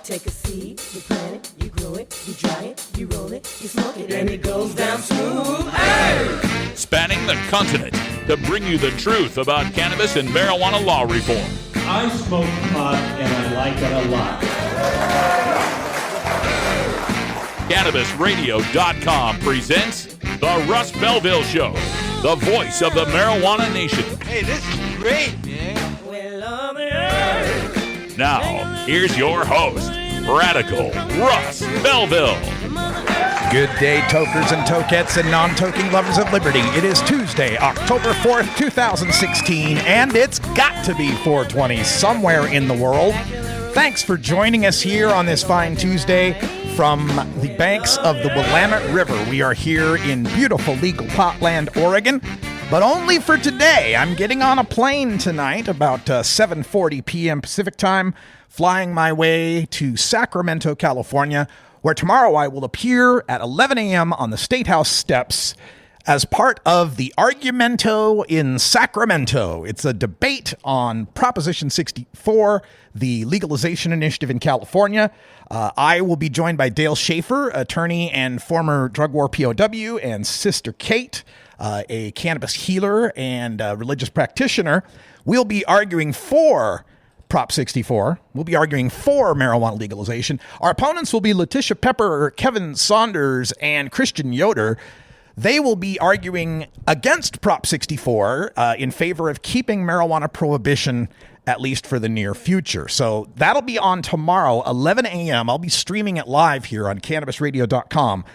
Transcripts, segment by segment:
Take a seed, you plant it, you grow it, you dry it, you roll it, you smoke it, and it goes down smooth. Hey! Spanning the continent to bring you the truth about cannabis and marijuana law reform. I smoke pot and I like it a lot. CannabisRadio.com presents The Russ Belville Show, the voice of the marijuana nation. Hey, this is great, man. Now, here's your host, Radical Russ Belville. Good day, tokers and tokettes and non-toking lovers of liberty. It is Tuesday, October 4th, 2016, and it's got to be 420 somewhere in the world. Thanks for joining us here on this fine Tuesday from the banks of the Willamette River. We are here in beautiful legal Potland, Oregon, but only for today. I'm getting on a plane tonight about 7:40 p.m. Pacific time, flying my way to Sacramento, California, where tomorrow I will appear at 11 a.m. on the State House steps as part of the Argumento in Sacramento. It's a debate on Proposition 64, the legalization initiative in California. I will be joined by Dale Schaefer, attorney and former drug war POW, and Sister Kate, a cannabis healer and religious practitioner. We'll be arguing for Prop 64. We'll be arguing for marijuana legalization. Our opponents will be Letitia Pepper, Kevin Saunders, and Christian Yoder. They will be arguing against Prop 64 in favor of keeping marijuana prohibition, at least for the near future. So that'll be on tomorrow, 11 a.m. I'll be streaming it live here on CannabisRadio.com.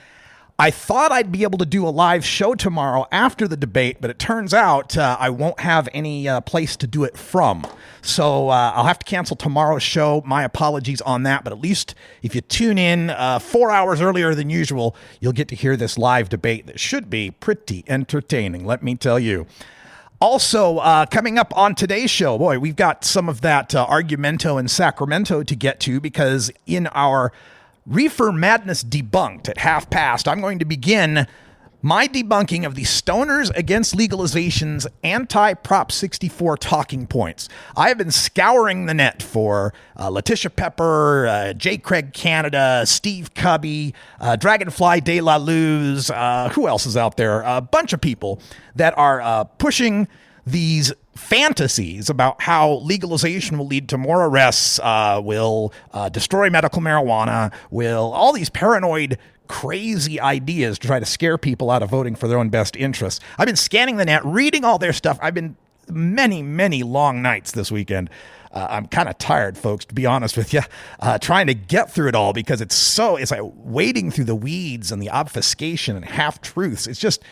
I thought I'd be able to do a live show tomorrow after the debate, but it turns out I won't have any place to do it from. So I'll have to cancel tomorrow's show. My apologies on that, but at least if you tune in 4 hours earlier than usual, you'll get to hear this live debate that should be pretty entertaining, let me tell you. Also, coming up on today's show, boy, we've got some of that Argumento in Sacramento to get to, because in our Reefer Madness Debunked at half past, I'm going to begin my debunking of the Stoners Against Legalization's anti-Prop 64 talking points. I have been scouring the net for Letitia Pepper, J. Craig Canada, Steve Cubby, Dragonfly De La Luz, who else is out there? A bunch of people that are pushing these fantasies about how legalization will lead to more arrests, will destroy medical marijuana, will all these paranoid, crazy ideas to try to scare people out of voting for their own best interests. I've been scanning the net, reading all their stuff. I've been many long nights this weekend. I'm kind of tired, folks, to be honest with you, trying to get through it all, because it's like wading through the weeds and the obfuscation and half-truths. It's just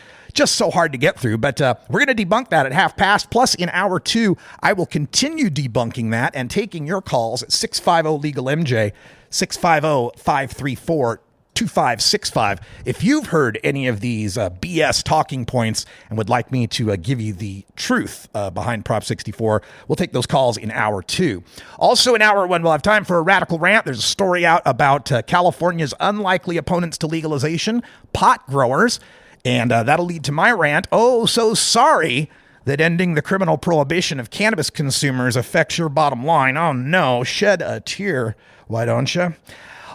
so hard to get through. But we're going to debunk that at half past. Plus, in hour two, I will continue debunking that and taking your calls at 650-LEGAL-MJ, 650-534-2565. If you've heard any of these BS talking points and would like me to give you the truth behind Prop 64, we'll take those calls in hour two. Also in hour one, we'll have time for a radical rant. There's a story out about California's unlikely opponents to legalization, pot growers, and that'll lead to my rant. Oh, so sorry that ending the criminal prohibition of cannabis consumers affects your bottom line. Oh no, shed a tear, why don't you?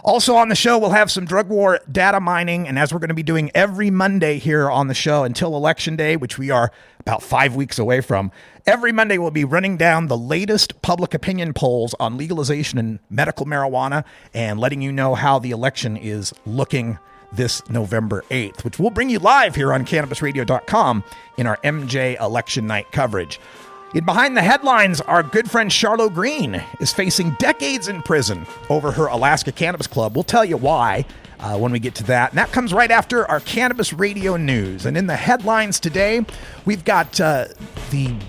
Also on the show, we'll have some drug war data mining, and as we're going to be doing every Monday here on the show until Election Day, which we are about 5 weeks away from, every Monday we'll be running down the latest public opinion polls on legalization and medical marijuana and letting you know how the election is looking this November 8th, which we'll bring you live here on CannabisRadio.com in our MJ election night coverage. In Behind the Headlines, our good friend Charlotte Green is facing decades in prison over her Alaska Cannabis Club. We'll tell you why when we get to that. And that comes right after our Cannabis Radio News. And in the headlines today, we've got the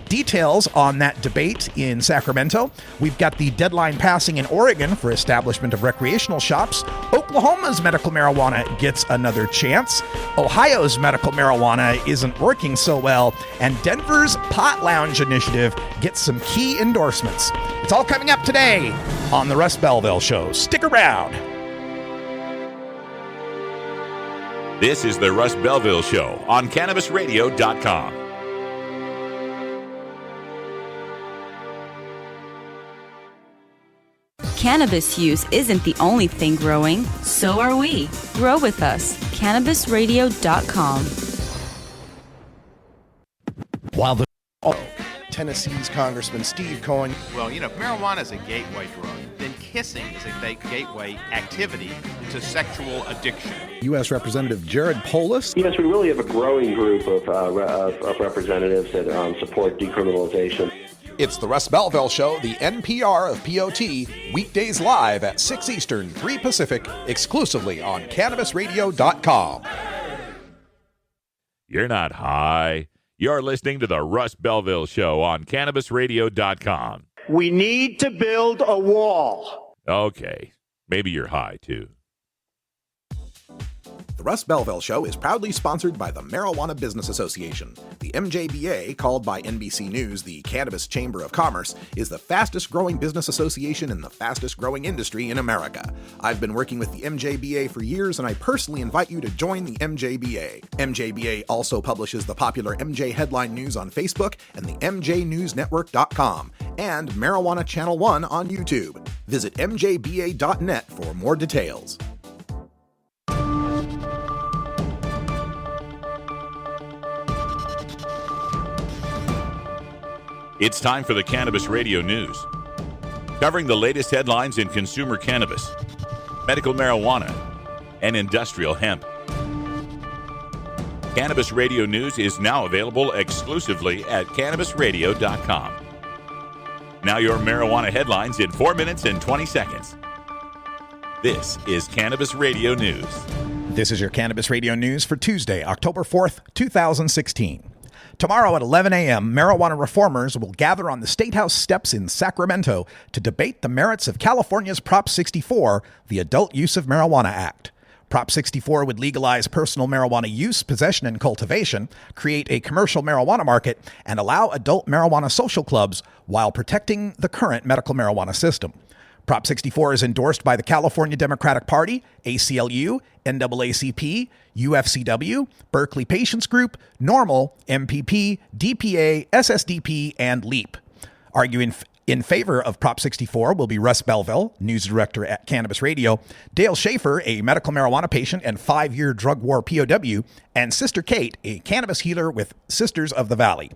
details on that debate in Sacramento. We've got the deadline passing in Oregon for establishment of recreational shops. Oklahoma's medical marijuana gets another chance. Ohio's medical marijuana isn't working so well. And Denver's Pot Lounge initiative gets some key endorsements. It's all coming up today on The Russ Belville Show. Stick around. This is the Russ Belville Show on CannabisRadio.com. Cannabis use isn't the only thing growing, so are we. Grow with us. CannabisRadio.com. While the Tennessee's Congressman Steve Cohen. Well, if marijuana is a gateway drug, then kissing is a gateway activity to sexual addiction. U.S. Representative Jared Polis. Yes, we really have a growing group of representatives that support decriminalization. It's the Russ Belville Show, the NPR of POT, weekdays live at 6 Eastern, 3 Pacific, exclusively on CannabisRadio.com. You're not high. You're listening to the Russ Belville Show on CannabisRadio.com. We need to build a wall. Okay. Maybe you're high, too. The Russ Belville Show is proudly sponsored by the Marijuana Business Association. The MJBA, called by NBC News the Cannabis Chamber of Commerce, is the fastest growing business association in the fastest growing industry in America. I've been working with the MJBA for years, and I personally invite you to join the MJBA. MJBA also publishes the popular MJ Headline News on Facebook and the MJNewsNetwork.com and Marijuana Channel 1 on YouTube. Visit mjba.net for more details. It's time for the Cannabis Radio News, covering the latest headlines in consumer cannabis, medical marijuana, and industrial hemp. Cannabis Radio News is now available exclusively at CannabisRadio.com. Now your marijuana headlines in 4 minutes and 20 seconds. This is Cannabis Radio News. This is your Cannabis Radio News for Tuesday, October 4th, 2016. Tomorrow at 11 a.m., marijuana reformers will gather on the State House steps in Sacramento to debate the merits of California's Prop 64, the Adult Use of Marijuana Act. Prop 64 would legalize personal marijuana use, possession, and cultivation, create a commercial marijuana market, and allow adult marijuana social clubs while protecting the current medical marijuana system. Prop 64 is endorsed by the California Democratic Party, ACLU, NAACP, UFCW, Berkeley Patients Group, NORML, MPP, DPA, SSDP, and LEAP. Arguing in favor of Prop 64 will be Russ Belville, news director at Cannabis Radio, Dale Schaefer, a medical marijuana patient and 5-year drug war POW, and Sister Kate, a cannabis healer with Sisters of the Valley.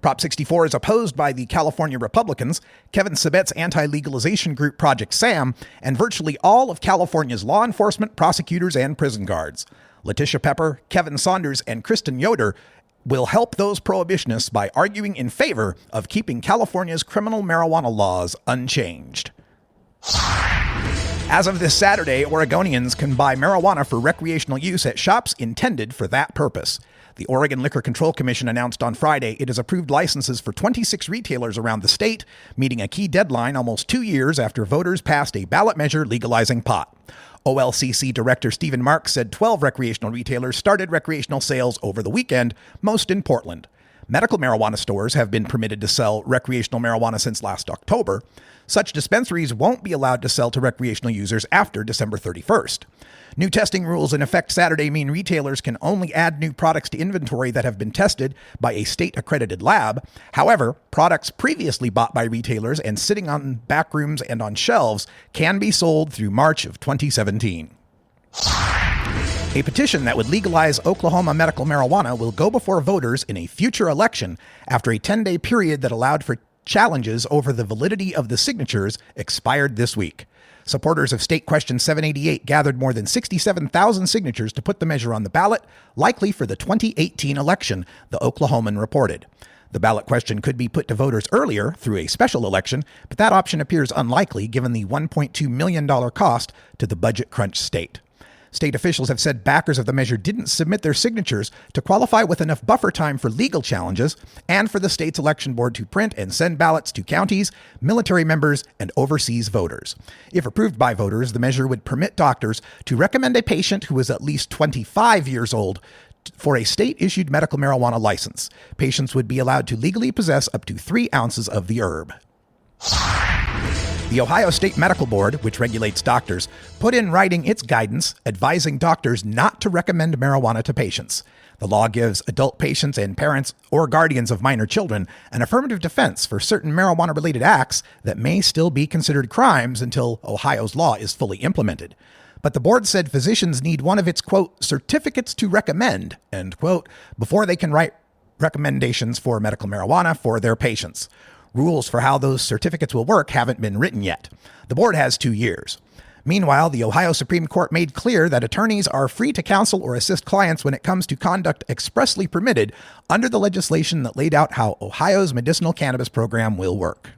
Prop 64 is opposed by the California Republicans, Kevin Sabet's anti-legalization group Project SAM, and virtually all of California's law enforcement, prosecutors, and prison guards. Letitia Pepper, Kevin Saunders, and Kristen Yoder will help those prohibitionists by arguing in favor of keeping California's criminal marijuana laws unchanged. As of this Saturday, Oregonians can buy marijuana for recreational use at shops intended for that purpose. The Oregon Liquor Control Commission announced on Friday it has approved licenses for 26 retailers around the state, meeting a key deadline almost 2 years after voters passed a ballot measure legalizing pot. OLCC Director Stephen Marks said 12 recreational retailers started recreational sales over the weekend, most in Portland. Medical marijuana stores have been permitted to sell recreational marijuana since last October. Such dispensaries won't be allowed to sell to recreational users after December 31st. New testing rules in effect Saturday mean retailers can only add new products to inventory that have been tested by a state-accredited lab. However, products previously bought by retailers and sitting on back rooms and on shelves can be sold through March of 2017. A petition that would legalize Oklahoma medical marijuana will go before voters in a future election after a 10-day period that allowed for challenges over the validity of the signatures expired this week. Supporters of State Question 788 gathered more than 67,000 signatures to put the measure on the ballot, likely for the 2018 election, the Oklahoman reported. The ballot question could be put to voters earlier through a special election, but that option appears unlikely given the $1.2 million cost to the budget crunch state. State officials have said backers of the measure didn't submit their signatures to qualify with enough buffer time for legal challenges and for the state's election board to print and send ballots to counties, military members, and overseas voters. If approved by voters, the measure would permit doctors to recommend a patient who is at least 25 years old for a state-issued medical marijuana license. Patients would be allowed to legally possess up to 3 ounces of the herb. The Ohio State Medical Board, which regulates doctors, put in writing its guidance advising doctors not to recommend marijuana to patients. The law gives adult patients and parents or guardians of minor children an affirmative defense for certain marijuana-related acts that may still be considered crimes until Ohio's law is fully implemented. But the board said physicians need one of its, quote, certificates to recommend, end quote, before they can write recommendations for medical marijuana for their patients. Rules for how those certificates will work haven't been written yet. The board has 2 years. Meanwhile, the Ohio Supreme Court made clear that attorneys are free to counsel or assist clients when it comes to conduct expressly permitted under the legislation that laid out how Ohio's medicinal cannabis program will work.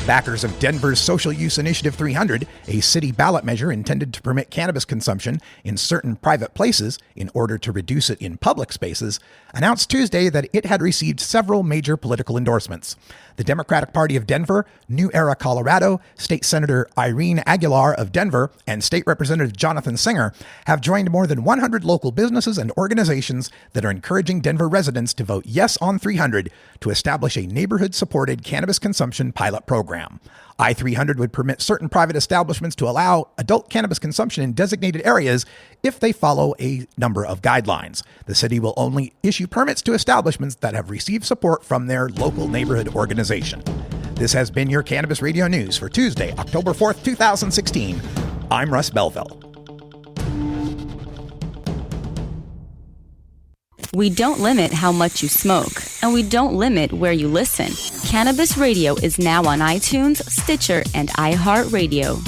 Backers of Denver's Social Use Initiative 300, a city ballot measure intended to permit cannabis consumption in certain private places in order to reduce it in public spaces, announced Tuesday that it had received several major political endorsements. The Democratic Party of Denver, New Era Colorado, State Senator Irene Aguilar of Denver, and State Representative Jonathan Singer have joined more than 100 local businesses and organizations that are encouraging Denver residents to vote yes on 300 to establish a neighborhood-supported cannabis consumption pilot program. I-300 would permit certain private establishments to allow adult cannabis consumption in designated areas if they follow a number of guidelines. The city will only issue permits to establishments that have received support from their local neighborhood organization. This has been your Cannabis Radio News for Tuesday, October 4th, 2016. I'm Russ Belville. We don't limit how much you smoke, and we don't limit where you listen. Cannabis Radio is now on iTunes, Stitcher, and iHeartRadio.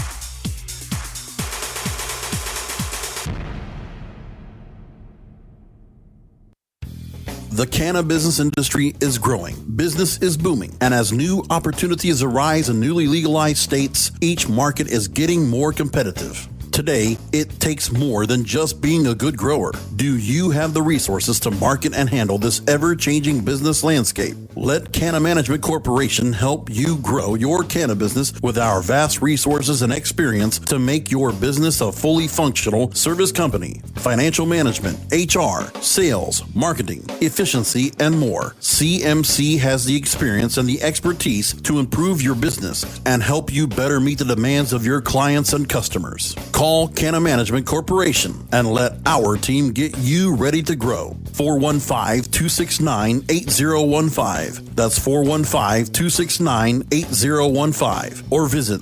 The cannabis industry is growing, business is booming, and as new opportunities arise in newly legalized states, each market is getting more competitive. Today, it takes more than just being a good grower. Do you have the resources to market and handle this ever-changing business landscape? Let Canna Management Corporation help you grow your canna business with our vast resources and experience to make your business a fully functional service company. Financial management, HR, sales, marketing, efficiency, and more. CMC has the experience and the expertise to improve your business and help you better meet the demands of your clients and customers. Call Canna Management Corporation and let our team get you ready to grow. 415-269-8015. That's 415-269-8015. Or visit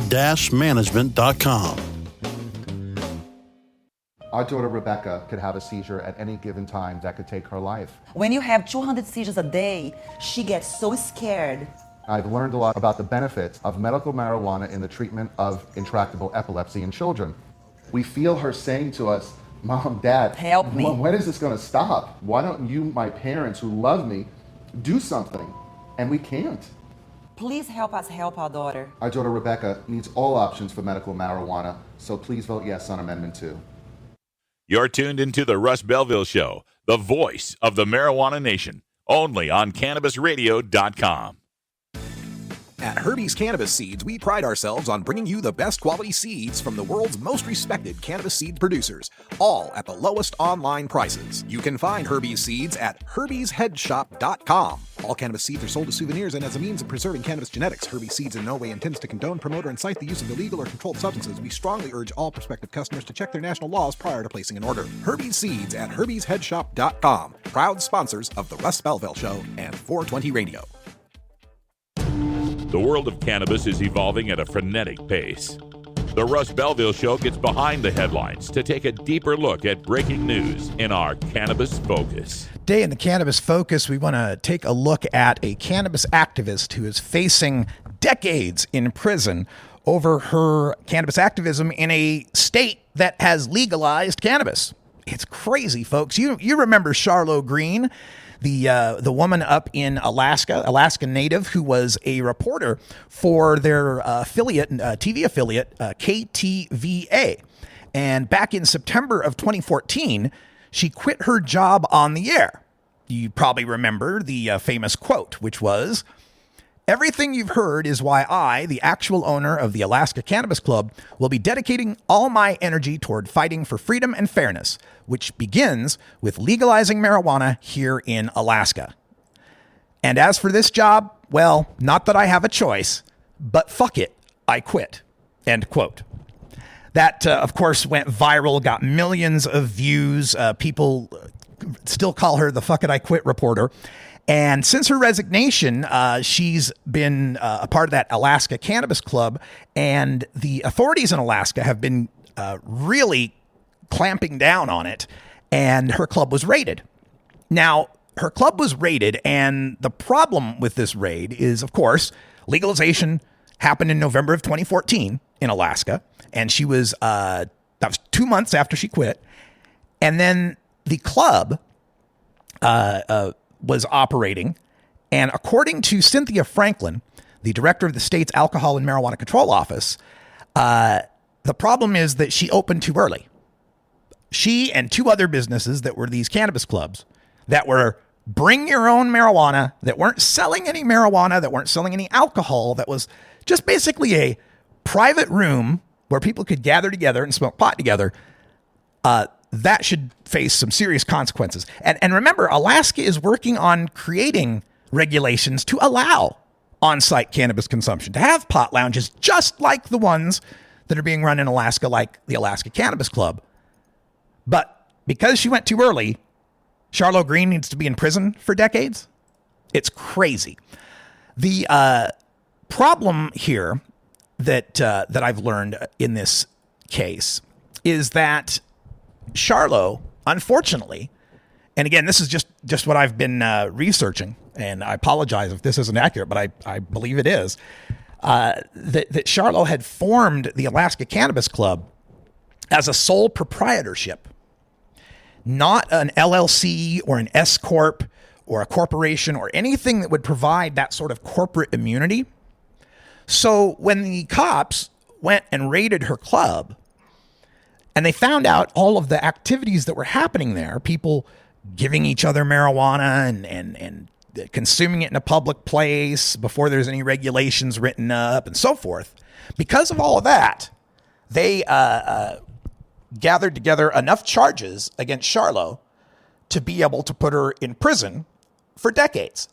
canna-management.com. Our daughter Rebecca could have a seizure at any given time that could take her life. When you have 200 seizures a day, she gets so scared. I've learned a lot about the benefits of medical marijuana in the treatment of intractable epilepsy in children. We feel her saying to us, Mom, Dad, help me. When is this going to stop? Why don't you, my parents who love me, do something? And we can't. Please help us help our daughter. Our daughter Rebecca needs all options for medical marijuana, so please vote yes on Amendment 2. You're tuned into the Russ Belville Show, the voice of the marijuana nation, only on CannabisRadio.com. At Herbie's Cannabis Seeds, we pride ourselves on bringing you the best quality seeds from the world's most respected cannabis seed producers, all at the lowest online prices. You can find Herbie's Seeds at herbiesheadshop.com. All cannabis seeds are sold as souvenirs and as a means of preserving cannabis genetics. Herbie's Seeds in no way intends to condone, promote, or incite the use of illegal or controlled substances. We strongly urge all prospective customers to check their national laws prior to placing an order. Herbie's Seeds at herbiesheadshop.com. Proud sponsors of the Russ Belville Show and 420 Radio. The world of cannabis is evolving at a frenetic pace. The Russ Belville Show gets behind the headlines to take a deeper look at breaking news in our Cannabis Focus. Today in the Cannabis Focus, we want to take a look at a cannabis activist who is facing decades in prison over her cannabis activism in a state that has legalized cannabis. It's crazy, folks. You remember Charlotte Green, the woman up in Alaska native, who was a reporter for their TV affiliate, KTVA. And back in September of 2014, she quit her job on the air. You probably remember the famous quote, which was, "Everything you've heard is why I, the actual owner of the Alaska Cannabis Club, will be dedicating all my energy toward fighting for freedom and fairness, which begins with legalizing marijuana here in Alaska. And as for this job, well, not that I have a choice, but fuck it, I quit, end quote. That, of course, went viral, got millions of views. People still call her the fuck it, I quit reporter. And since her resignation, she's been a part of that Alaska Cannabis Club, and the authorities in Alaska have been really clamping down on it, and her club was raided. Now, her club was raided, and the problem with this raid is, of course, legalization happened in November of 2014 in Alaska, and she was, that was 2 months after she quit, and then the club was operating, and according to Cynthia Franklin, the director of the state's Alcohol and Marijuana Control Office, the problem is that she opened too early. She and 2 other businesses that were these cannabis clubs that were bring your own marijuana, that weren't selling any marijuana, that weren't selling any alcohol, that was just basically a private room where people could gather together and smoke pot together, that should face some serious consequences. And remember, Alaska is working on creating regulations to allow on-site cannabis consumption, to have pot lounges just like the ones that are being run in Alaska, like the Alaska Cannabis Club. But because she went too early, Charlo Green needs to be in prison for decades. It's crazy. The problem here that I've learned in this case is that Charlo, unfortunately, and again, this is just what I've been researching, and I apologize if this isn't accurate, but I believe it is, that Charlo had formed the Alaska Cannabis Club as a sole proprietorship, not an LLC or an S Corp or a corporation or anything that would provide that sort of corporate immunity. So when the cops went and raided her club, and they found out all of the activities that were happening there, people giving each other marijuana and consuming it in a public place before there's any regulations written up and so forth. Because of all of that, they gathered together enough charges against Charlo to be able to put her in prison for decades.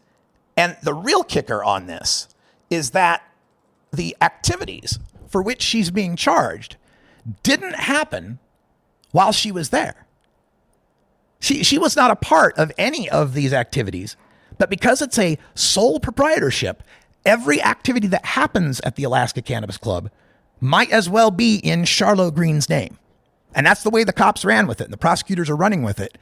And the real kicker on this is that the activities for which she's being charged didn't happen while she was there. She was not a part of any of these activities, but because it's a sole proprietorship, every activity that happens at the Alaska Cannabis Club might as well be in Charlo Green's name. And that's the way the cops ran with it, and the prosecutors are running with it,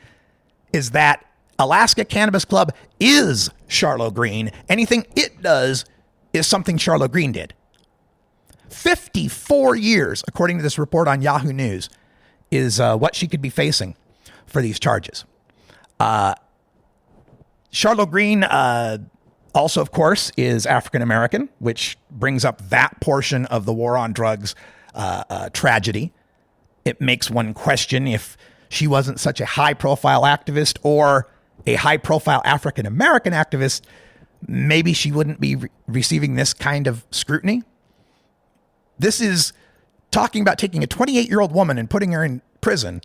is that Alaska Cannabis Club is Charlo Green. Anything it does is something Charlo Green did. 54 years, according to this report on Yahoo News, is what she could be facing for these charges. Charlo Green also, of course, is African-American, which brings up that portion of the war on drugs tragedy. It makes one question if she wasn't such a high-profile activist or a high-profile African-American activist, maybe she wouldn't be receiving this kind of scrutiny. This is talking about taking a 28-year-old woman and putting her in prison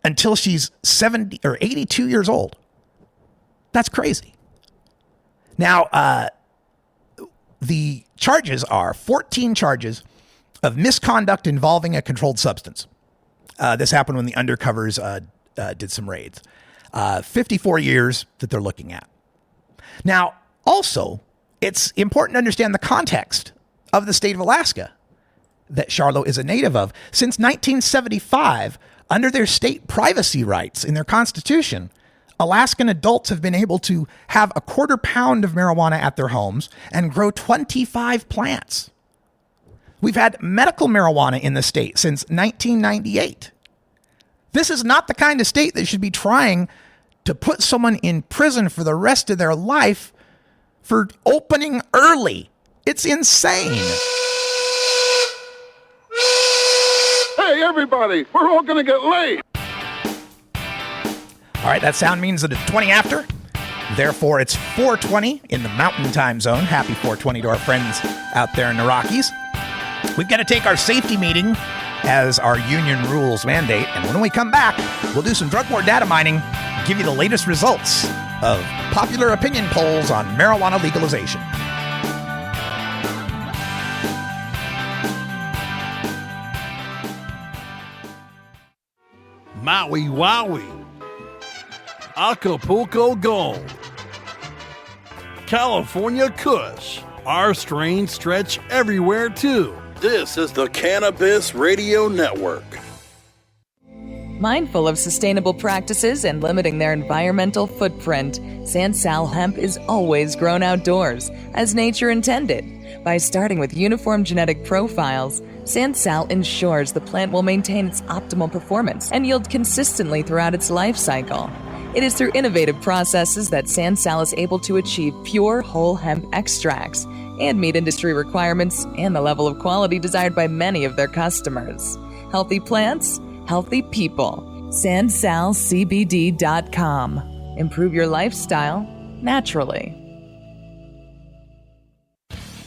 until she's 70 or 82 years old. That's crazy. Now, the charges are 14 charges of misconduct involving a controlled substance. This happened when the undercovers did some raids. 54 years that they're looking at. Now, also, it's important to understand the context of the state of Alaska that Charlo is a native of. Since 1975, under their state privacy rights in their constitution, Alaskan adults have been able to have a 1/4 pound of marijuana at their homes and grow 25 plants. We've had medical marijuana in the state since 1998. This is not the kind of state that should be trying to put someone in prison for the rest of their life for opening early. It's insane. Hey, everybody, we're all going to get late. All right, that sound means that it's 20 after. Therefore, it's 4:20 in the Mountain Time Zone. Happy 4:20 to our friends out there in the Rockies. We've got to take our safety meeting as our union rules mandate. And when we come back, we'll do some drug war data mining, give you the latest results of popular opinion polls on marijuana legalization. Maui Wowie, Acapulco Gold, California Kush. Our strains stretch everywhere too. This is the Cannabis Radio Network. Mindful of sustainable practices and limiting their environmental footprint, Sansal hemp is always grown outdoors, as nature intended. By starting with uniform genetic profiles, Sansal ensures the plant will maintain its optimal performance and yield consistently throughout its life cycle. It is through innovative processes that Sansal is able to achieve pure whole hemp extracts and meet industry requirements and the level of quality desired by many of their customers. Healthy plants, healthy people. SansalCBD.com. Improve your lifestyle naturally.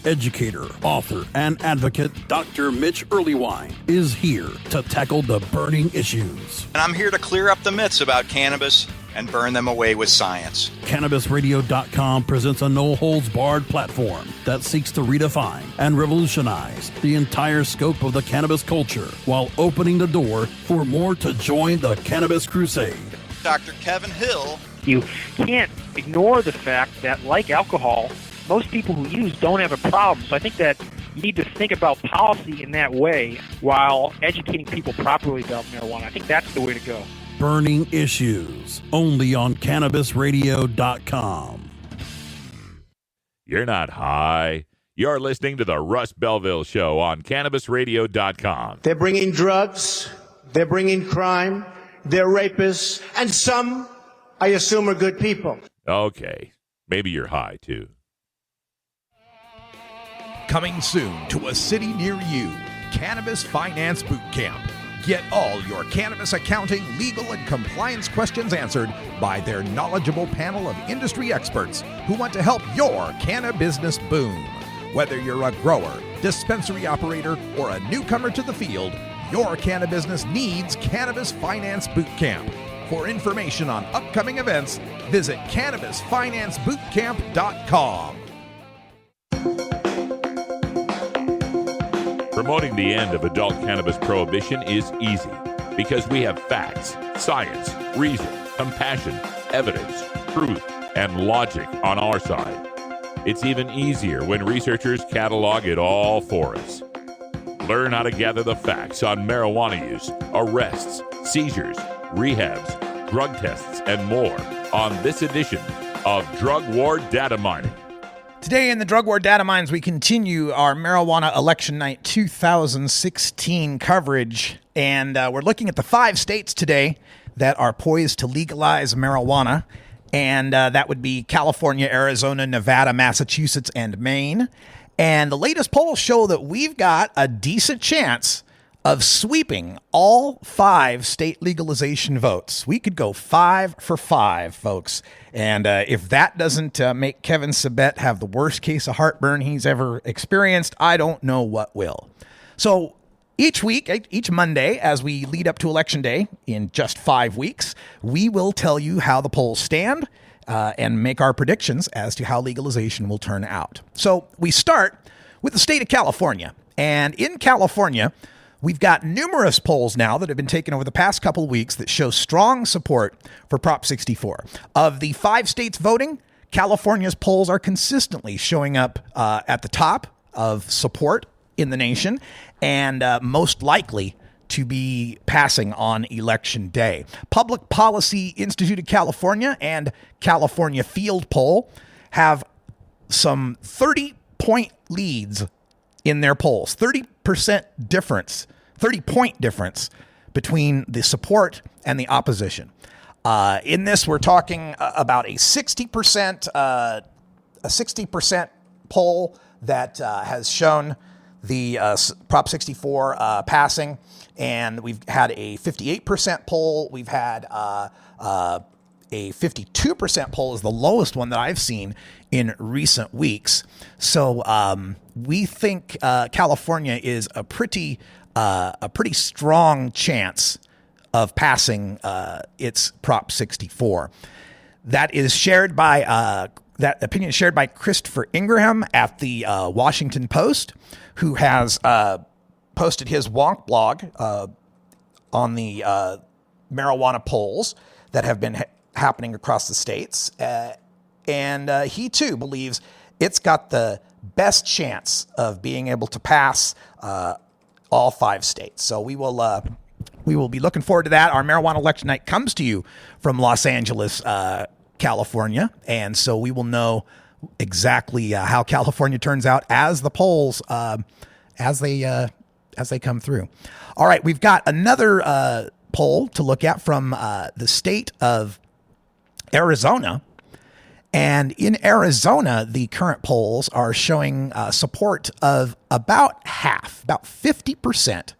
Educator, author, and advocate Dr. Mitch Earlywine is here to tackle the burning issues. And I'm here to clear up the myths about cannabis and burn them away with science. CannabisRadio.com presents a no-holds-barred platform that seeks to redefine and revolutionize the entire scope of the cannabis culture while opening the door for more to join the Cannabis Crusade. Dr. Kevin Hill. You can't ignore the fact that, like alcohol, most people who use don't have a problem. So I think that you need to think about policy in that way while educating people properly about marijuana. I think that's the way to go. Burning issues, only on CannabisRadio.com. You're not high. You're listening to the Russ Belville Show on CannabisRadio.com. They're bringing drugs, they're bringing crime, they're rapists, and some, I assume, are good people. Okay, maybe you're high, too. Coming soon to a city near you, Cannabis Finance Boot Camp. Get all your cannabis accounting, legal, and compliance questions answered by their knowledgeable panel of industry experts who want to help your cannabis boom. Whether you're a grower, dispensary operator, or a newcomer to the field, your cannabis needs Cannabis Finance Boot Camp. For information on upcoming events, visit CannabisFinanceBootCamp.com. Promoting the end of adult cannabis prohibition is easy because we have facts, science, reason, compassion, evidence, truth, and logic on our side. It's even easier when researchers catalog it all for us. Learn how to gather the facts on marijuana use, arrests, seizures, rehabs, drug tests, and more on this edition of Drug War Data Mining. Today in the Drug War Data Mines, we continue our Marijuana Election Night 2016 coverage, and we're looking at the 5 states today that are poised to legalize marijuana, and that would be California, Arizona, Nevada, Massachusetts, and Maine. And the latest polls show that we've got a decent chance of sweeping all 5 state legalization votes. We could go 5 for 5, folks. And if that doesn't make Kevin Sabet have the worst case of heartburn he's ever experienced, I don't know what will. So each week, each Monday, as we lead up to Election Day in just 5 weeks, we will tell you how the polls stand and make our predictions as to how legalization will turn out. So we start with the state of California. And in California, we've got numerous polls now that have been taken over the past couple of weeks that show strong support for Prop 64. Of the 5 states voting, California's polls are consistently showing up at the top of support in the nation and most likely to be passing on Election Day. Public Policy Institute of California and California Field Poll have some 30-point leads in their polls. 30% difference, 30-point difference between the support and the opposition. In this, we're talking about a 60% poll that has shown the Prop 64 passing, and we've had a 58% poll. We've had a 52% poll is the lowest one that I've seen in recent weeks. So we think California is a pretty strong chance of passing its Prop 64. That is shared by that opinion is shared by Christopher Ingraham at the Washington Post, who has posted his wonk blog on the marijuana polls that have been happening across the states. And he, too, believes it's got the best chance of being able to pass all 5 states. So we will be looking forward to that. Our marijuana election night comes to you from Los Angeles, California. And so we will know exactly how California turns out as the polls, as they come through. All right, we've got another poll to look at from the state of Arizona. And in Arizona, the current polls are showing support of about half, about 50%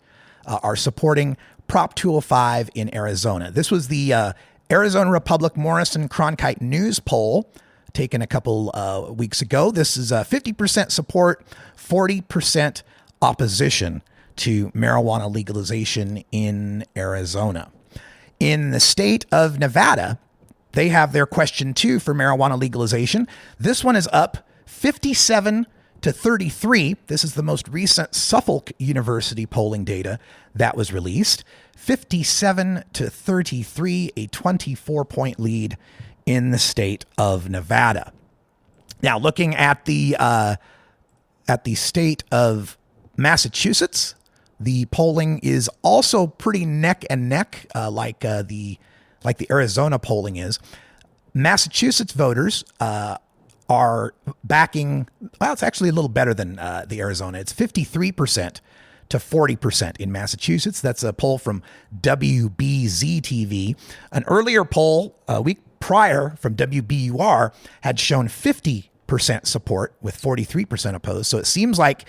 are supporting Prop 205 in Arizona. This was the Arizona Republic Morrison Cronkite News poll taken a couple weeks ago. This is 50% support, 40% opposition to marijuana legalization in Arizona. In the state of Nevada, they have their question 2 for marijuana legalization. This one is up 57 to 33. This is the most recent Suffolk University polling data that was released. 57 to 33, a 24-point lead in the state of Nevada. Now, looking at the state of Massachusetts, the polling is also pretty neck and neck, like the Arizona polling is. Massachusetts voters are backing, well, it's actually a little better than the Arizona. It's 53% to 40% in Massachusetts. That's a poll from WBZ TV. An earlier poll a week prior from WBUR had shown 50% support with 43% opposed. So it seems like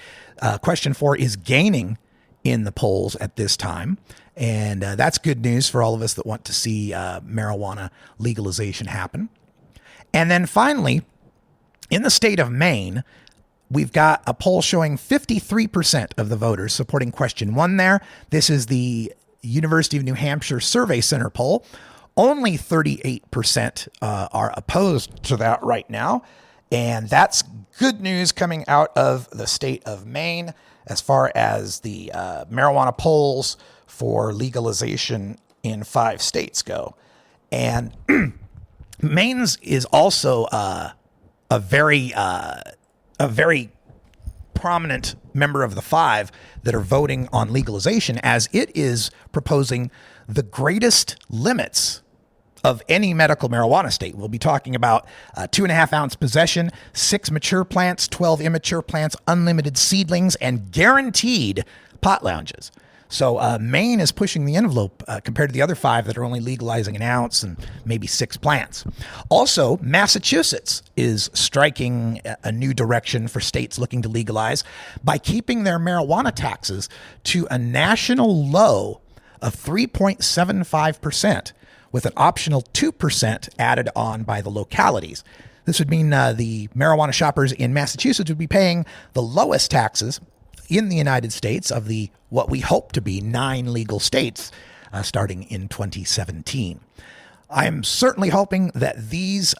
question 4 is gaining in the polls at this time. And that's good news for all of us that want to see marijuana legalization happen. And then finally, in the state of Maine, we've got a poll showing 53% of the voters supporting question 1 there. This is the University of New Hampshire Survey Center poll. Only 38% are opposed to that right now. And that's good news coming out of the state of Maine as far as the marijuana polls for legalization in 5 states go. And Maine's is also a very prominent member of the 5 that are voting on legalization, as it is proposing the greatest limits of any medical marijuana state. We'll be talking about 2.5 ounce possession, 6 mature plants, 12 immature plants, unlimited seedlings, and guaranteed pot lounges. So Maine is pushing the envelope compared to the other 5 that are only legalizing 1 ounce and maybe 6 plants. Also, Massachusetts is striking a new direction for states looking to legalize by keeping their marijuana taxes to a national low of 3.75%, with an optional 2% added on by the localities. This would mean the marijuana shoppers in Massachusetts would be paying the lowest taxes in the United States of the what we hope to be 9 legal states starting in 2017. I am certainly hoping that these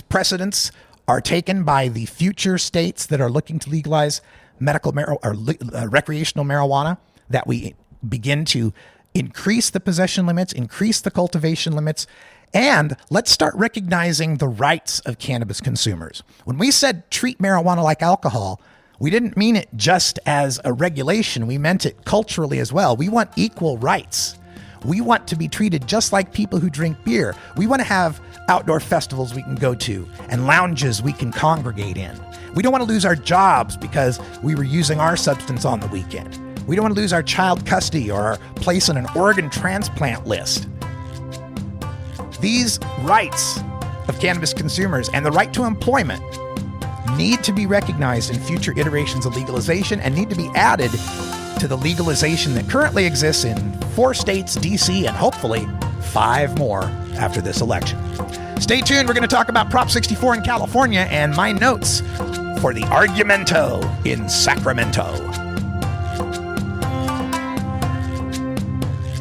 precedents are taken by the future states that are looking to legalize medical recreational marijuana, that we begin to increase the possession limits, increase the cultivation limits, and let's start recognizing the rights of cannabis consumers. When we said treat marijuana like alcohol, we didn't mean it just as a regulation. We meant it culturally as well. We want equal rights. We want to be treated just like people who drink beer. We want to have outdoor festivals we can go to and lounges we can congregate in. We don't want to lose our jobs because we were using our substance on the weekend. We don't want to lose our child custody or our place on an organ transplant list. These rights of cannabis consumers and the right to employment need to be recognized in future iterations of legalization and need to be added to the legalization that currently exists in 4 states, DC, and hopefully 5 more after this election. Stay tuned. We're going to talk about Prop 64 in California and my notes for the Argumento in Sacramento.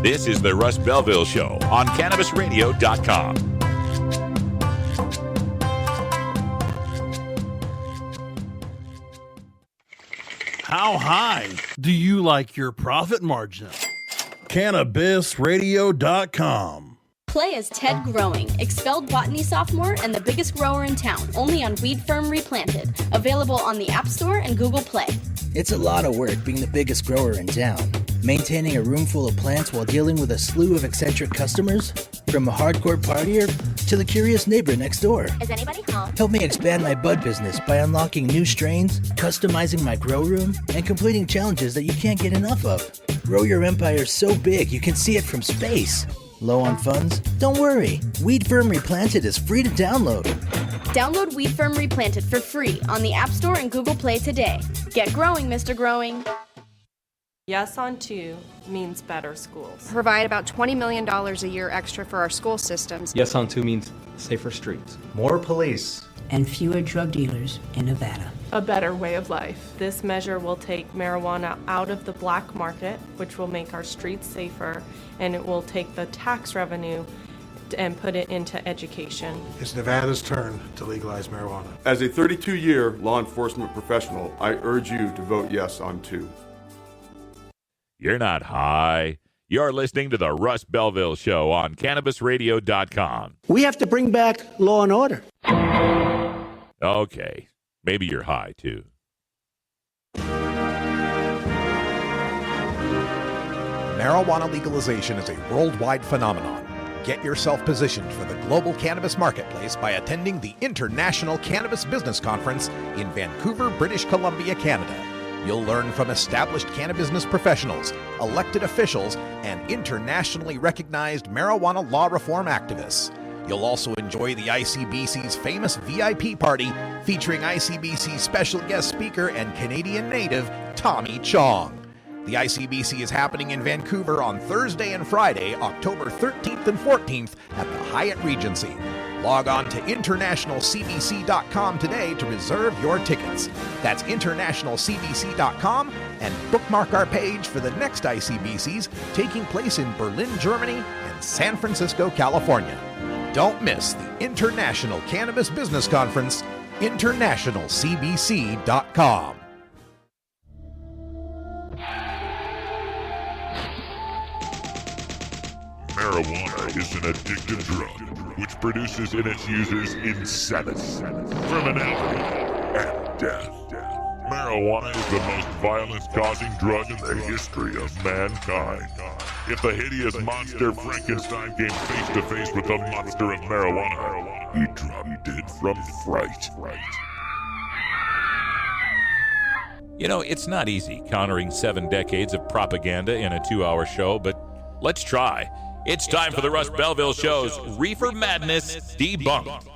This is the Russ Belville Show on CannabisRadio.com. How high do you like your profit margin? CannabisRadio.com. Play as Ted Growing, expelled botany sophomore and the biggest grower in town, only on Weed Firm Replanted. Available on the App Store and Google Play. It's a lot of work being the biggest grower in town. Maintaining a room full of plants while dealing with a slew of eccentric customers? From a hardcore partier to the curious neighbor next door. Is anybody home? Help me expand my bud business by unlocking new strains, customizing my grow room, and completing challenges that you can't get enough of. Grow your empire so big you can see it from space. Low on funds? Don't worry. Weed Firm Replanted is free to download. Download Weed Firm Replanted for free on the App Store and Google Play today. Get growing, Mr. Growing. Yes on 2 means better schools. Provide about $20 million a year extra for our school systems. Yes on 2 means safer streets. More police. And fewer drug dealers in Nevada. A better way of life. This measure will take marijuana out of the black market, which will make our streets safer, and it will take the tax revenue and put it into education. It's Nevada's turn to legalize marijuana. As a 32-year law enforcement professional, I urge you to vote yes on 2. You're not high. You're listening to the Russ Belville Show on CannabisRadio.com. We have to bring back law and order. Okay, maybe you're high, too. Marijuana legalization is a worldwide phenomenon. Get yourself positioned for the global cannabis marketplace by attending the International Cannabis Business Conference in Vancouver, British Columbia, Canada. You'll learn from established cannabis professionals, elected officials, and internationally recognized marijuana law reform activists. You'll also enjoy the ICBC's famous VIP party featuring ICBC special guest speaker and Canadian native Tommy Chong. The ICBC is happening in Vancouver on Thursday and Friday, October 13th and 14th at the Hyatt Regency. Log on to internationalcbc.com today to reserve your tickets. That's internationalcbc.com and bookmark our page for the next ICBCs taking place in Berlin, Germany and San Francisco, California. Don't miss the International Cannabis Business Conference, internationalcbc.com. Marijuana is an addictive drug which produces in its users insanity, criminality, and death. Marijuana is the most violence-causing drug in the history of mankind. If the hideous monster Frankenstein came face-to-face with the monster of marijuana, he dropped dead from fright. You know, it's not easy countering 7 decades of propaganda in a 2-hour show, but let's try. It's time for the Russ Belville Show's Reefer Madness Debunked.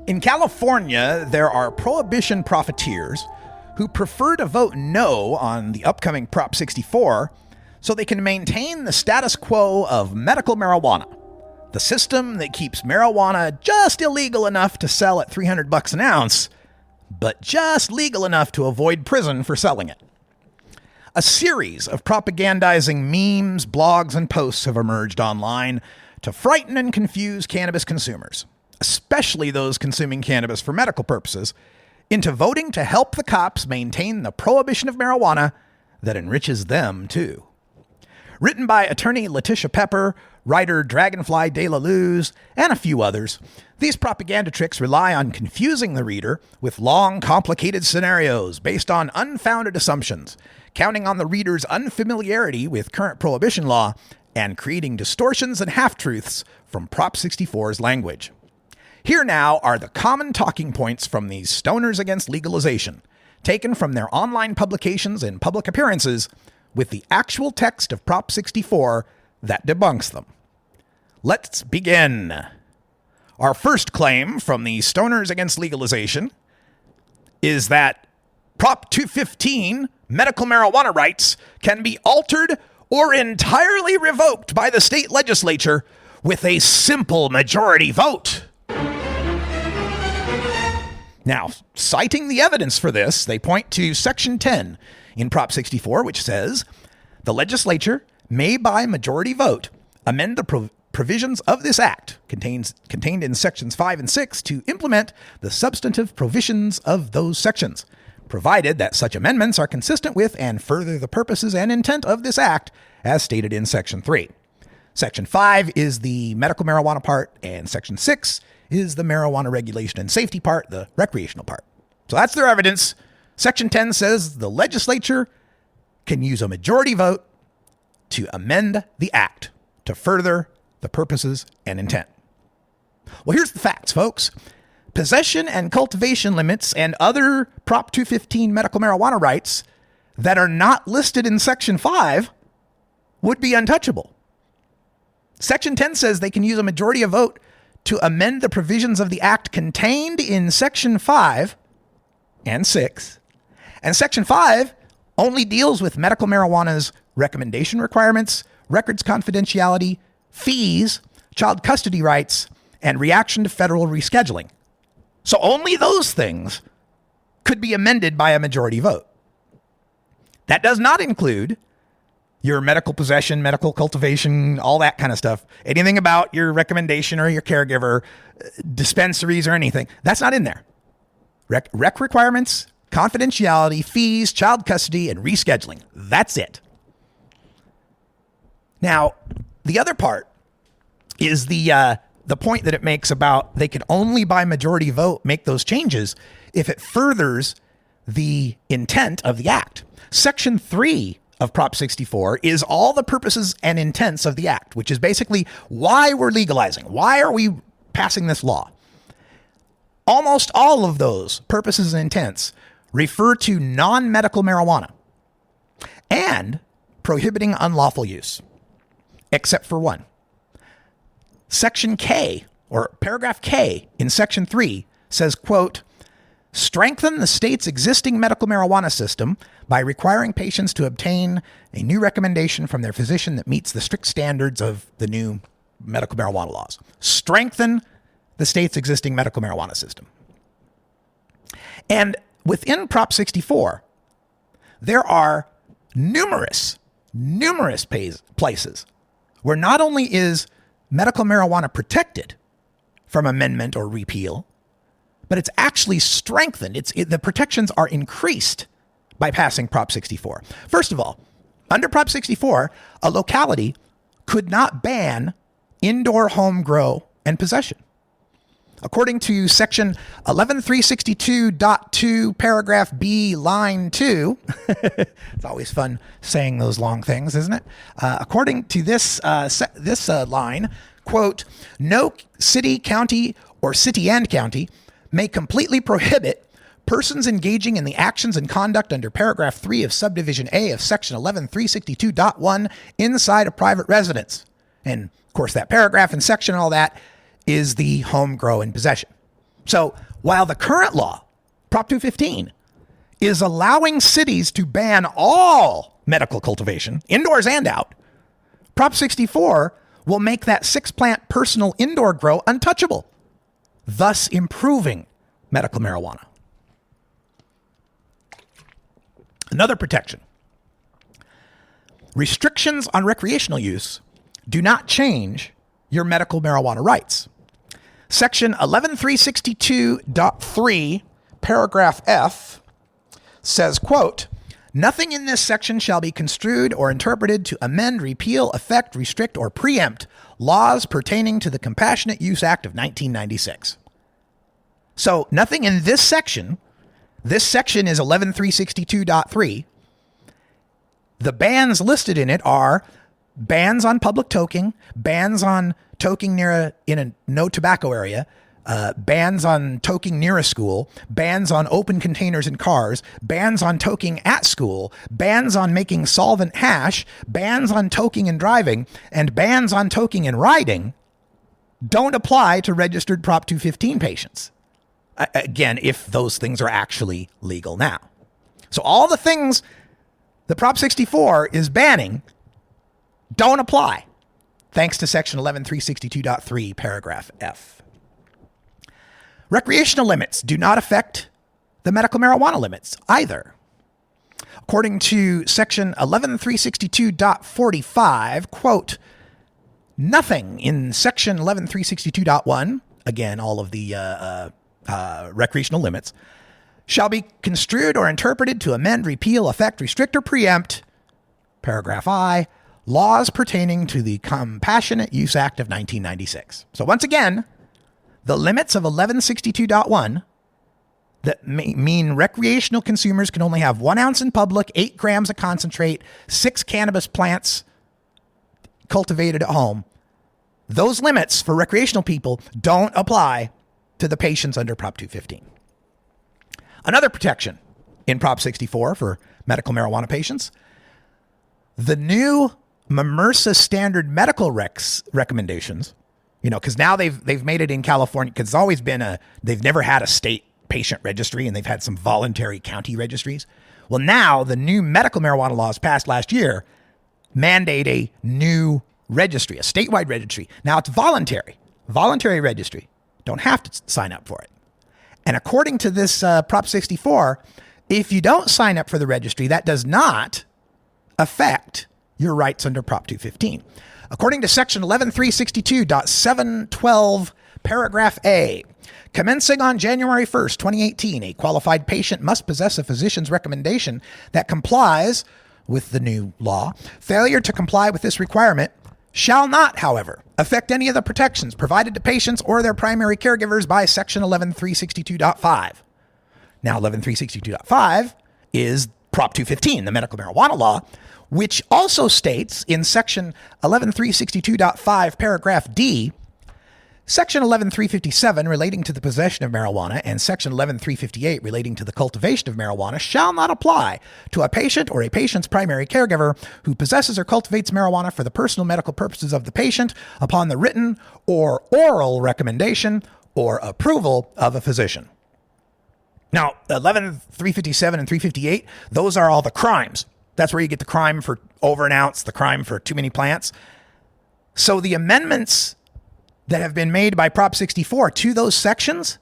In California, there are prohibition profiteers who prefer to vote no on the upcoming Prop 64 so they can maintain the status quo of medical marijuana, the system that keeps marijuana just illegal enough to sell at $300 an ounce, but just legal enough to avoid prison for selling it. A series of propagandizing memes, blogs, and posts have emerged online to frighten and confuse cannabis consumers, especially those consuming cannabis for medical purposes, into voting to help the cops maintain the prohibition of marijuana that enriches them, too. Written by attorney Letitia Pepper, writer Dragonfly De La Luz, and a few others, these propaganda tricks rely on confusing the reader with long, complicated scenarios based on unfounded assumptions, counting on the reader's unfamiliarity with current prohibition law and creating distortions and half-truths from Prop 64's language. Here now are the common talking points from these stoners against legalization, taken from their online publications and public appearances, with the actual text of Prop 64 that debunks them. Let's begin. Our first claim from the stoners against legalization is that Prop 215, medical marijuana rights, can be altered or entirely revoked by the state legislature with a simple majority vote. Now, citing the evidence for this, they point to Section 10 in Prop 64, which says, the legislature may by majority vote amend the provisions of this act contained in Sections 5 and 6 to implement the substantive provisions of those sections. provided that such amendments are consistent with and further the purposes and intent of this act as stated in Section 3. Section 5 is the medical marijuana part, and Section 6 is the marijuana regulation and safety part, the recreational part. So that's their evidence. Section 10 says the legislature can use a majority vote to amend the act to further the purposes and intent. Well, here's the facts, folks. Possession and cultivation limits and other Prop 215 medical marijuana rights that are not listed in Section 5 would be untouchable. Section 10 says they can use a majority of vote to amend the provisions of the act contained in Section 5 and 6. And Section 5 only deals with medical marijuana's recommendation requirements, records confidentiality, fees, child custody rights, and reaction to federal rescheduling. So only those things could be amended by a majority vote. That does not include your medical possession, medical cultivation, all that kind of stuff. Anything about your recommendation or your caregiver, dispensaries or anything. That's not in there. Rec requirements, confidentiality, fees, child custody, and rescheduling. That's it. Now, the other part is the point that it makes about they can only by majority vote make those changes if it furthers the intent of the act. Section 3 of Prop 64 is all the purposes and intents of the act, which is basically why we're legalizing. Why are we passing this law? Almost all of those purposes and intents refer to non-medical marijuana and prohibiting unlawful use, except for one. Section K, or paragraph K in Section 3 says, quote, strengthen the state's existing medical marijuana system by requiring patients to obtain a new recommendation from their physician that meets the strict standards of the new medical marijuana laws. Strengthen the state's existing medical marijuana system. And within Prop 64, there are numerous places where not only is medical marijuana protected from amendment or repeal, but it's actually strengthened. The protections are increased by passing Prop 64. First of all, under Prop 64, a locality could not ban indoor home grow and possession. According to Section 11362.2, paragraph B, line 2, it's always fun saying those long things, isn't it? According to this line, quote, no city, county, or city and county may completely prohibit persons engaging in the actions and conduct under paragraph 3 of subdivision A of section 11362.1 inside a private residence. And of course, that paragraph and section and all that is the home grow and possession. So while the current law, Prop 215, is allowing cities to ban all medical cultivation, indoors and out, Prop 64 will make that 6-plant personal indoor grow untouchable, thus improving medical marijuana. Another protection. Restrictions on recreational use do not change your medical marijuana rights. Section 11362.3, paragraph F, says, quote, nothing in this section shall be construed or interpreted to amend, repeal, affect, restrict, or preempt laws pertaining to the Compassionate Use Act of 1996. So nothing in this section is 11362.3. The bans listed in it are bans on public toking, bans on toking in a no tobacco area, bans on toking near a school, bans on open containers in cars, bans on toking at school, bans on making solvent hash, bans on toking and driving, and bans on toking and riding don't apply to registered Prop 215 patients. Again, if those things are actually legal now. So all the things the Prop 64 is banning don't apply, thanks to Section 11362.3, paragraph F. Recreational limits do not affect the medical marijuana limits either. According to Section 11362.45, quote, nothing in Section 11362.1, again, all of the recreational limits, shall be construed or interpreted to amend, repeal, affect, restrict, or preempt, paragraph I, laws pertaining to the Compassionate Use Act of 1996. So once again, the limits of 1162.1 that mean recreational consumers can only have 1 ounce in public, 8 grams of concentrate, 6 cannabis plants cultivated at home. Those limits for recreational people don't apply to the patients under Prop 215. Another protection in Prop 64 for medical marijuana patients, the new MRSA standard medical recommendations, because now they've made it in California, because it's always been they've never had a state patient registry, and they've had some voluntary county registries. Well, now the new medical marijuana laws passed last year mandate a new registry, a statewide registry. Now it's voluntary registry. Don't have to sign up for it. And according to this Prop 64, if you don't sign up for the registry, that does not affect your rights under Prop 215. According to Section 11362.712, paragraph A, commencing on January 1st, 2018, a qualified patient must possess a physician's recommendation that complies with the new law. Failure to comply with this requirement shall not, however, affect any of the protections provided to patients or their primary caregivers by Section 11362.5. Now, 11362.5 is Prop 215, the medical marijuana law, which also states in Section 11362.5, paragraph D, Section 11357 relating to the possession of marijuana and Section 11358 relating to the cultivation of marijuana shall not apply to a patient or a patient's primary caregiver who possesses or cultivates marijuana for the personal medical purposes of the patient upon the written or oral recommendation or approval of a physician. Now, 11357 and 358, those are all the crimes. That's where you get the crime for over an ounce, the crime for too many plants. So the amendments that have been made by Prop 64 to those sections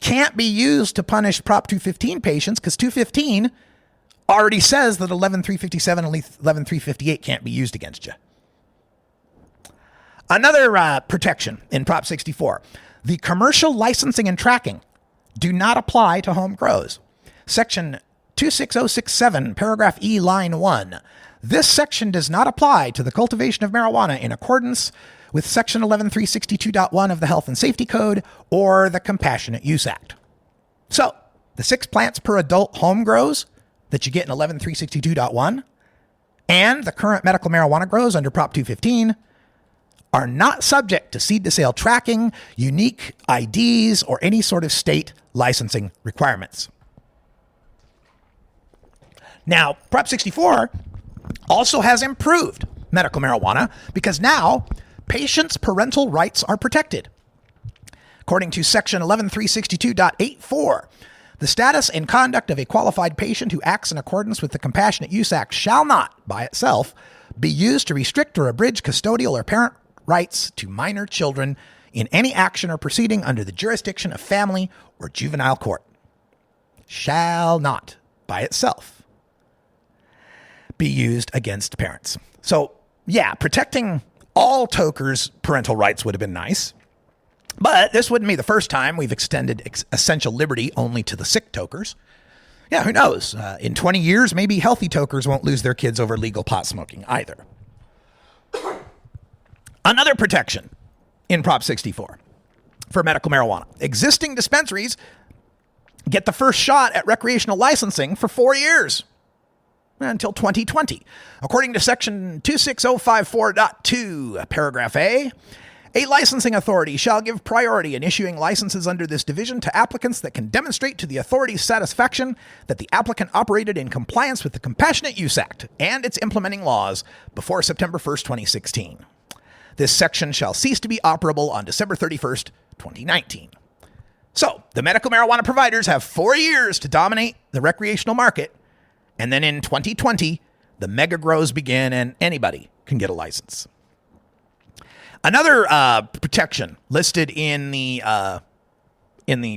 can't be used to punish Prop 215 patients, because 215 already says that 11357 and 11358 can't be used against you. Another protection in Prop 64, the commercial licensing and tracking do not apply to home grows. Section 26067, paragraph E, line 1. This section does not apply to the cultivation of marijuana in accordance with Section 11362.1 of the Health and Safety Code or the Compassionate Use Act. So, the 6 plants per adult home grows that you get in 11362.1 and the current medical marijuana grows under Prop 215 are not subject to seed-to-sale tracking, unique IDs, or any sort of state licensing requirements. Now, Prop 64 also has improved medical marijuana because now patients' parental rights are protected. According to Section 11362.84, the status and conduct of a qualified patient who acts in accordance with the Compassionate Use Act shall not, by itself, be used to restrict or abridge custodial or parent rights to minor children in any action or proceeding under the jurisdiction of family or juvenile court. Shall not, by itself, be used against parents. So, yeah, protecting all tokers' parental rights would have been nice, but this wouldn't be the first time we've extended essential liberty only to the sick tokers. Yeah, who knows? In 20 years, maybe healthy tokers won't lose their kids over legal pot smoking either. Another protection in Prop 64 for medical marijuana. Existing dispensaries get the first shot at recreational licensing for 4 years until 2020. According to Section 26054.2, paragraph A, a licensing authority shall give priority in issuing licenses under this division to applicants that can demonstrate to the authority's satisfaction that the applicant operated in compliance with the Compassionate Use Act and its implementing laws before September 1st, 2016. This section shall cease to be operable on December 31st, 2019. So, the medical marijuana providers have 4 years to dominate the recreational market, and then in 2020, the mega grows begin and anybody can get a license. Another protection listed in the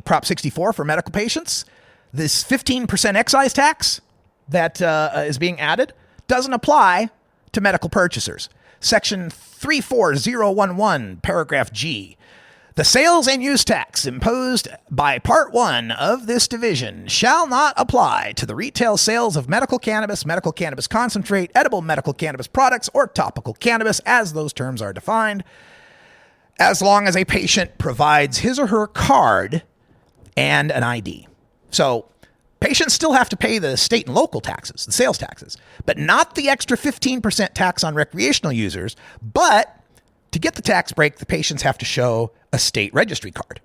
Prop 64 for medical patients, this 15% excise tax that is being added doesn't apply to medical purchasers. Section 34011, paragraph G. The sales and use tax imposed by Part 1 of this division shall not apply to the retail sales of medical cannabis concentrate, edible medical cannabis products, or topical cannabis, as those terms are defined, as long as a patient provides his or her card and an ID. So patients still have to pay the state and local taxes, the sales taxes, but not the extra 15% tax on recreational users. But to get the tax break, the patients have to show a state registry card.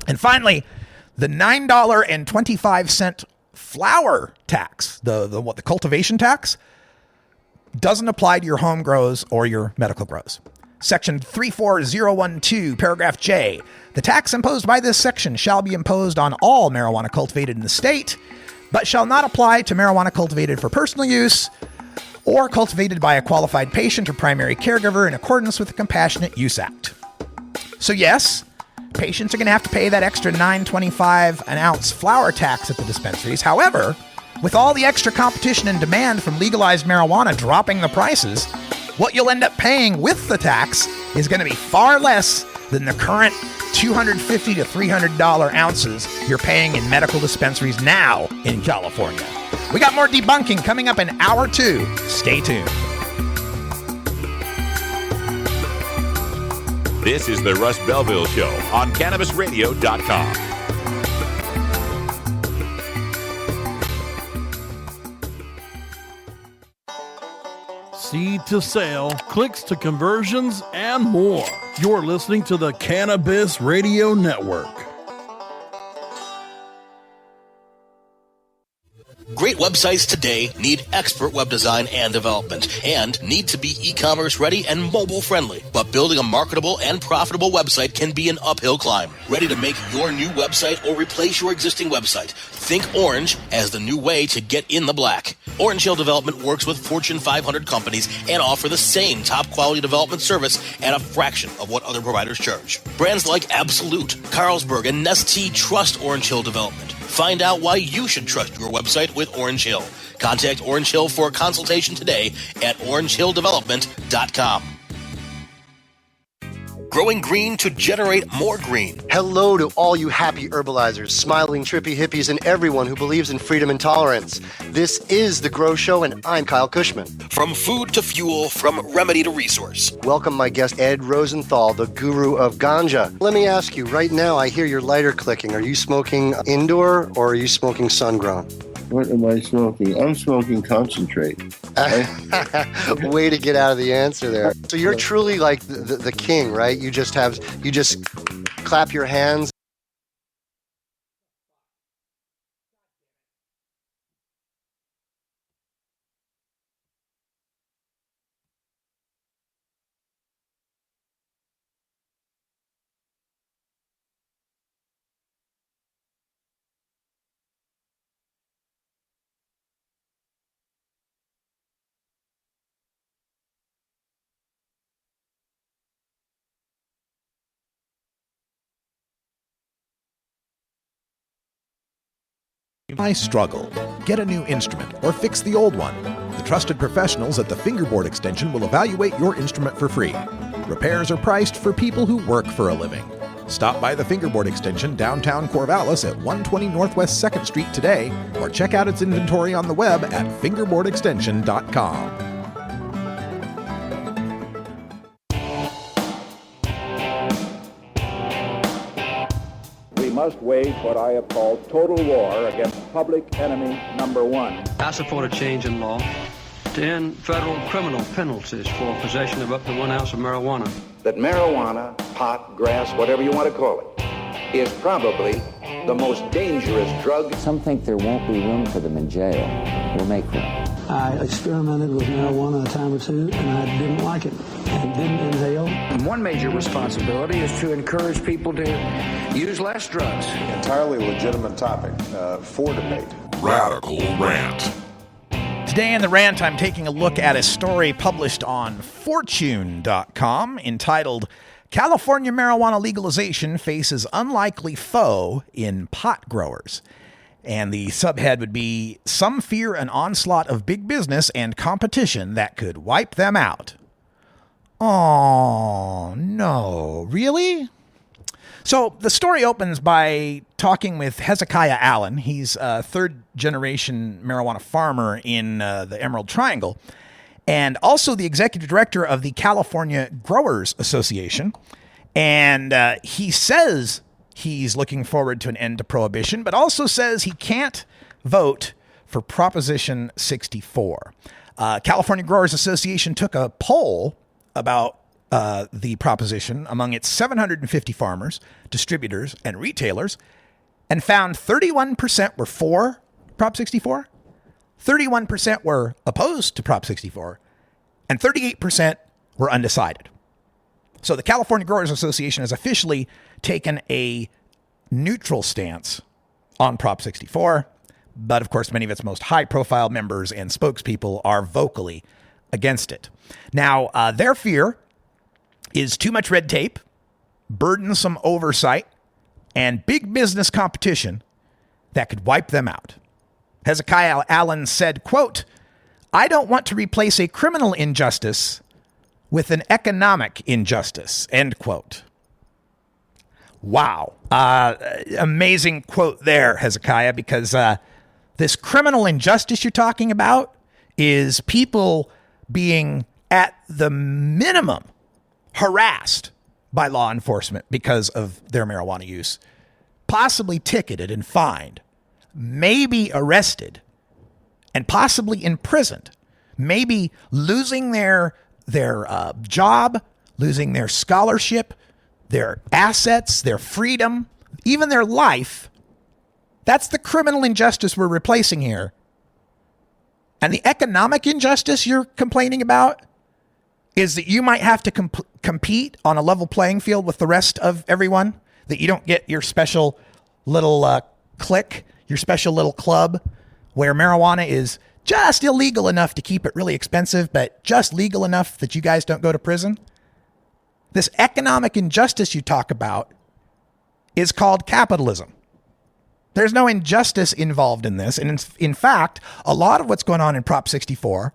And finally, the $9.25 flower tax, the cultivation tax, doesn't apply to your home grows or your medical grows. Section 34012, paragraph J. The tax imposed by this section shall be imposed on all marijuana cultivated in the state, but shall not apply to marijuana cultivated for personal use or cultivated by a qualified patient or primary caregiver in accordance with the Compassionate Use Act. So yes, patients are going to have to pay that extra $9.25 an ounce flower tax at the dispensaries. However, with all the extra competition and demand from legalized marijuana dropping the prices, what you'll end up paying with the tax is going to be far less than the current $250 to $300 ounces you're paying in medical dispensaries now in California. We got more debunking coming up in hour 2. Stay tuned. This is the Russ Belville Show on CannabisRadio.com. Seed to sale, clicks to conversions, and more. You're listening to the Cannabis Radio Network. Great websites today need expert web design and development and need to be e-commerce ready and mobile friendly. But building a marketable and profitable website can be an uphill climb. Ready to make your new website or replace your existing website? Think Orange as the new way to get in the black. Orange Hill Development works with Fortune 500 companies and offer the same top quality development service at a fraction of what other providers charge. Brands like Absolute, Carlsberg, and Nestea trust Orange Hill Development. Find out why you should trust your website with Orange Hill. Contact Orange Hill for a consultation today at orangehilldevelopment.com. Growing green to generate more green. Hello to all you happy herbalizers, smiling trippy hippies, and everyone who believes in freedom and tolerance. This is The Grow Show, and I'm Kyle Cushman. From food to fuel, from remedy to resource. Welcome my guest, Ed Rosenthal, the guru of ganja. Let me ask you, right now I hear your lighter clicking. Are you smoking indoor or are you smoking sun-grown? What am I smoking? I'm smoking concentrate. Way to get out of the answer there. So you're truly like the king, right? You just clap your hands. I struggle. Get a new instrument or fix the old one. The trusted professionals at the Fingerboard Extension will evaluate your instrument for free. Repairs are priced for people who work for a living. Stop by the Fingerboard Extension downtown Corvallis at 120 Northwest 2nd Street today or check out its inventory on the web at fingerboardextension.com. Must wage what I have called total war against public enemy number one. I support a change in law to end federal criminal penalties for possession of up to 1 ounce of marijuana. That marijuana, pot, grass, whatever you want to call it, is probably the most dangerous drug. Some think there won't be room for them in jail. We'll make room. I experimented with marijuana a time or two, and I didn't like it and didn't inhale. And one major responsibility is to encourage people to use less drugs. Entirely legitimate topic for debate. Radical Rant. Today in the rant, I'm taking a look at a story published on Fortune.com entitled, California Marijuana Legalization Faces Unlikely Foe in Pot Growers. And the subhead would be, Some Fear an Onslaught of Big Business and Competition That Could Wipe Them Out. Oh, no. Really? So the story opens by talking with Hezekiah Allen. He's a third-generation marijuana farmer in the Emerald Triangle, and also the executive director of the California Growers Association. And he says he's looking forward to an end to prohibition, but also says he can't vote for Proposition 64. California Growers Association took a poll about the proposition among its 750 farmers, distributors, and retailers, and found 31% were for Prop 64, 31% were opposed to Prop 64, and 38% were undecided. So the California Growers Association has officially taken a neutral stance on Prop 64, but of course many of its most high-profile members and spokespeople are vocally against it. Now, their fear is too much red tape, burdensome oversight, and big business competition that could wipe them out. Hezekiah Allen said, quote, "I don't want to replace a criminal injustice with an economic injustice," end quote. Wow. Amazing quote there, Hezekiah, because this criminal injustice you're talking about is people being at the minimum harassed by law enforcement because of their marijuana use, possibly ticketed and fined, maybe arrested, and possibly imprisoned, maybe losing their job, losing their scholarship, their assets, their freedom, even their life. That's the criminal injustice we're replacing here. And the economic injustice you're complaining about is that you might have to compete on a level playing field with the rest of everyone, that you don't get your special little clique, your special little club where marijuana is just illegal enough to keep it really expensive, but just legal enough that you guys don't go to prison. This economic injustice you talk about is called capitalism. There's no injustice involved in this. And in fact, a lot of what's going on in Prop 64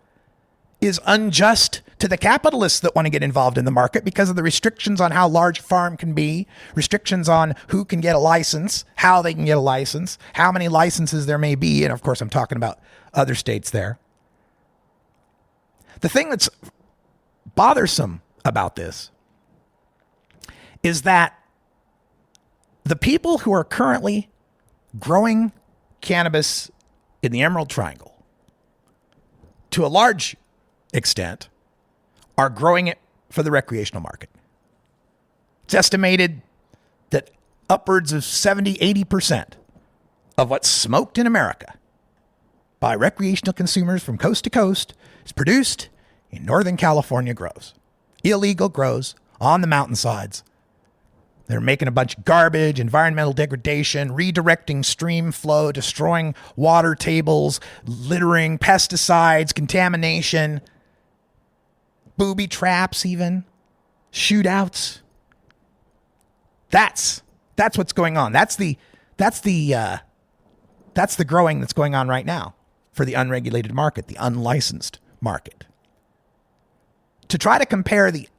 is unjust to the capitalists that want to get involved in the market because of the restrictions on how large a farm can be, restrictions on who can get a license, how they can get a license, how many licenses there may be. And of course, I'm talking about other states there. The thing that's bothersome about this is that the people who are currently growing cannabis in the Emerald Triangle, to a large extent, are growing it for the recreational market. It's estimated that upwards of 70-80% of what's smoked in America by recreational consumers from coast to coast is produced in Northern California grows. Illegal grows on the mountainsides. They're making a bunch of garbage, environmental degradation, redirecting stream flow, destroying water tables, littering, pesticides, contamination, booby traps even, shootouts. That's what's going on. That's the growing that's going on right now for the unregulated market, the unlicensed market. To try to compare the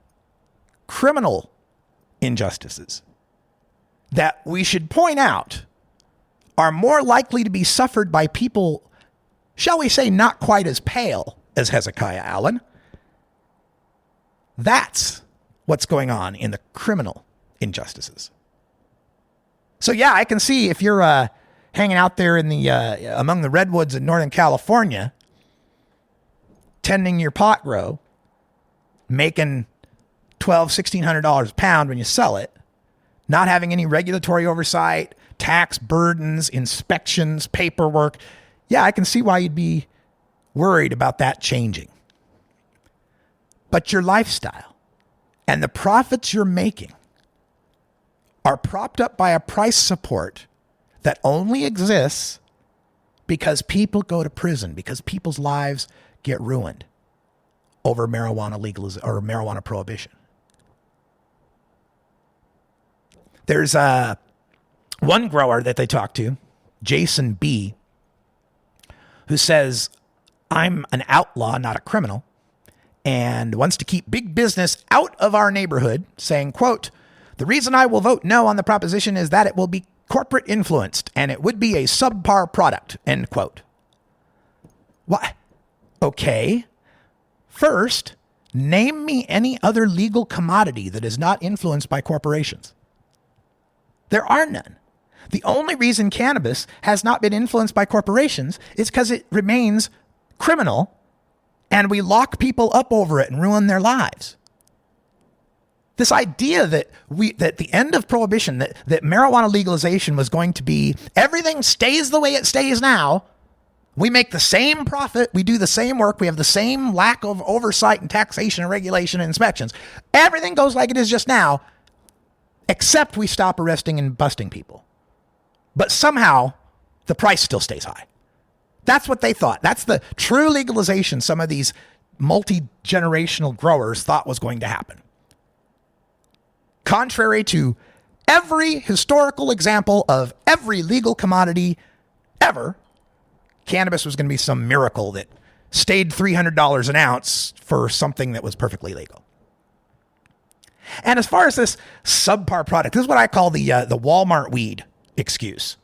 criminal injustices that we should point out are more likely to be suffered by people, shall we say, not quite as pale as Hezekiah Allen. That's what's going on in the criminal injustices. So yeah, I can see if you're hanging out there in the among the redwoods in Northern California, tending your pot grow, making $1,200-$1,600 a pound when you sell it, not having any regulatory oversight, tax burdens, inspections, paperwork. Yeah, I can see why you'd be worried about that changing. But your lifestyle and the profits you're making are propped up by a price support that only exists because people go to prison, because people's lives get ruined over marijuana legalization or marijuana prohibition. There's one grower that they talked to, Jason B., who says, "I'm an outlaw, not a criminal," and wants to keep big business out of our neighborhood, saying, quote, The reason I will vote no on the proposition is that it will be corporate influenced and it would be a subpar product, end quote. What? Okay. First, name me any other legal commodity that is not influenced by corporations. There are none. The only reason cannabis has not been influenced by corporations is because it remains criminal and we lock people up over it and ruin their lives. This idea that the end of prohibition, that marijuana legalization was going to be everything stays the way it stays now. We make the same profit. We do the same work. We have the same lack of oversight and taxation and regulation and inspections. Everything goes like it is just now, except we stop arresting and busting people. But somehow the price still stays high. That's what they thought. That's the true legalization some of these multi-generational growers thought was going to happen. Contrary to every historical example of every legal commodity ever, cannabis was going to be some miracle that stayed $300 an ounce for something that was perfectly legal. And as far as this subpar product, this is what I call the Walmart weed excuse.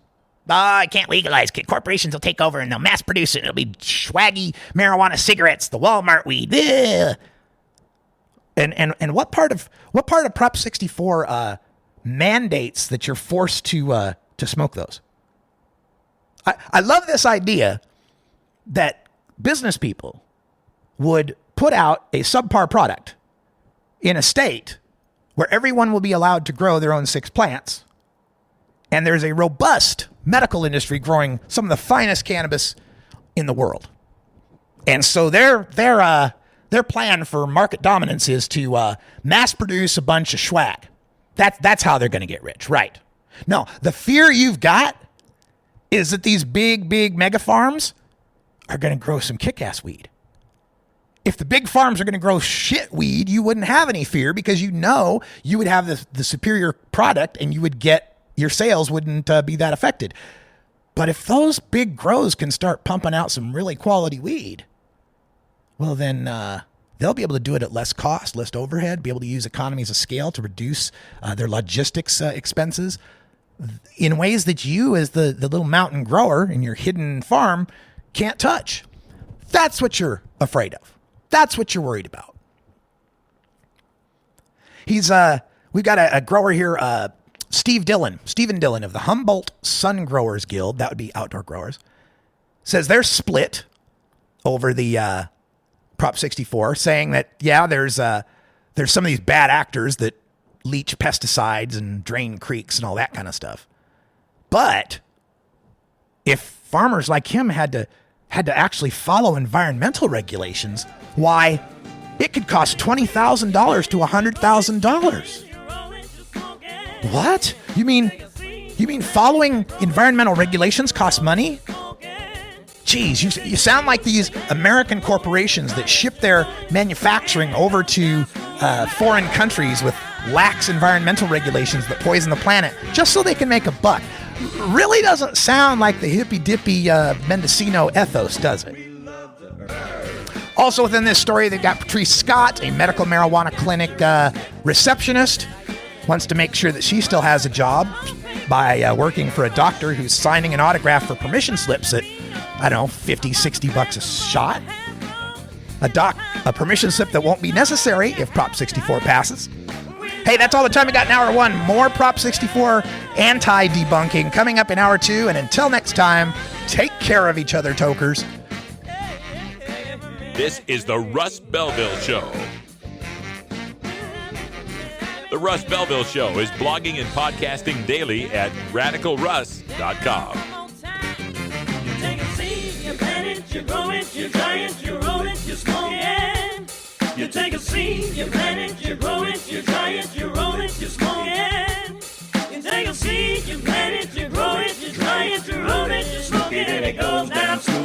I can't legalize it. Corporations will take over and they'll mass produce it. It'll be swaggy marijuana cigarettes, the Walmart weed. Ugh. And what part of Prop 64 mandates that you're forced to smoke those? I love this idea that business people would put out a subpar product in a state where everyone will be allowed to grow their own 6 plants, and there's a robust medical industry growing some of the finest cannabis in the world. And so their plan for market dominance is to mass produce a bunch of swag. That's how they're going to get rich, right? No, the fear you've got is that these big mega farms are going to grow some kick-ass weed. If the big farms are going to grow shit weed, you wouldn't have any fear because you know you would have the superior product and you would get, your sales wouldn't be that affected. But if those big grows can start pumping out some really quality weed, well then they'll be able to do it at less cost, less overhead, be able to use economies of scale to reduce their logistics expenses in ways that you as the little mountain grower in your hidden farm can't touch. That's what you're afraid of. That's what you're worried about. We've got a grower here, Stephen Dillon of the Humboldt Sun Growers Guild, that would be outdoor growers, says they're split over the Prop 64, saying that, yeah, there's some of these bad actors that leach pesticides and drain creeks and all that kind of stuff. But if farmers like him had to actually follow environmental regulations, why, it could cost $20,000 to $100,000. What? You mean following environmental regulations costs money? Geez, you sound like these American corporations that ship their manufacturing over to foreign countries with lax environmental regulations that poison the planet just so they can make a buck. Really doesn't sound like the hippy-dippy Mendocino ethos, does it? Also within this story, they've got Patrice Scott, a medical marijuana clinic receptionist, wants to make sure that she still has a job by working for a doctor who's signing an autograph for permission slips at, I don't know, $50, $60 a shot. A permission slip that won't be necessary if Prop 64 passes. Hey, that's all the time we got in Hour 1. More Prop 64 anti-debunking coming up in Hour 2. And until next time, take care of each other, tokers. This is the Russ Belville Show. The Russ Belville Show is blogging and podcasting daily at RadicalRuss.com. You take a seed, you plant it, you grow it, you dry it, you roll it, you smoke it. You take a seed, you plant it, you grow it, you dry it, you roll it, you smoke it. You take a seed, you plant it, you grow it, you dry it, you roll it, you smoke it, and it goes down smooth.